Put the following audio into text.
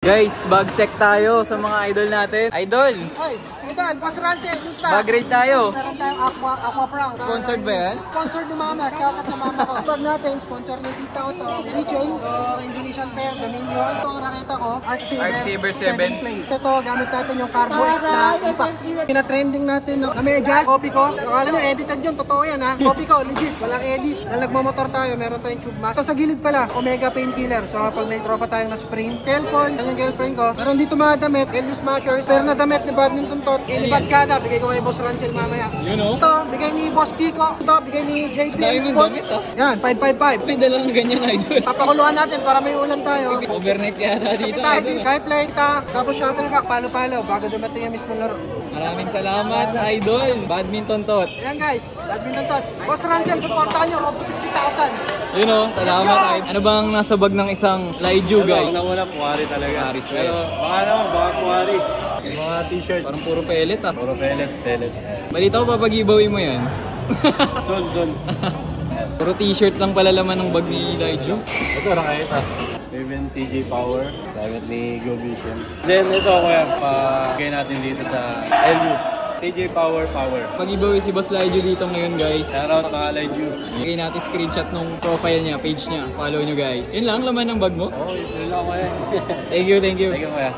Guys, bag check tayo sa mga idol natin. Idol! Hoy, idol, Boss Ranche, gusto? Bag rate tayo. Meron tayong Aqua Prong. Sponsored ba yan? Sponsored ni Mama, shoutout sa Mama ko. Bag natin, sponsor ni Tita ko to. DJ, Indonesian Pair, Dominion. Ito ang raketa ko, Arc Saber 7. Play. Ito, gamit natin yung Carbo X na Impax. Pinatrending natin na may adjust. Copy ko. Akala nyo, edited yun. Totoo yan ha. Copy ko, legit. Walang edit. Na nagmamotor tayo, meron tayong tube mask. So sa gilid pala, Omega Painkiller. So pag may tropa tayong na sprint, cellphone, yung girlfriend ko. Meron dito mga damit, LU Smashers. Pero na damit ni Badminton Tot. Ilibad ka na, bigay ko kay Boss Rancel mamaya. You know? Ito, bigay ni Boss Kiko. Ito, bigay ni JP Dami mong Sports. damit ah. Yan, 555. May dalang ganyan idol. Papakuluan natin para may ulam tayo. Overnight yata dito Kita, idol. kahit play ta, tapos shuttlecock, palo-palo, bago dumating yung mismo laro. Maraming salamat idol. Badminton Tots. Ayan guys, Badminton Tots. Boss Rancel, supportahan nyo, road to 50,000. You know, salamat idol. Ano bang nasa bag ng isang Laiju guys? Una-una, puwari talaga. Puwari, Pero baka naman, baka puwari. Yung mga t-shirt. Parang puro pellet ah. Puro pellet. Balita ko papag-giveaway mo yan. Son. Puro t-shirt lang pala laman ng bag ni Laiju. Ito, nakakita. Raven TJ Power. Gamit ni Go Vision. Then ito, kuya, pagkay natin dito sa LU. TJ Power. Pag-giveaway si Boss Laiju dito ngayon guys. Shoutout mga LU. Bigay natin screenshot nung profile niya, page niya. Follow nyo guys. Yun lang, laman ng bag mo. Oh, yun lang kuya. Thank you. Thank you kuya.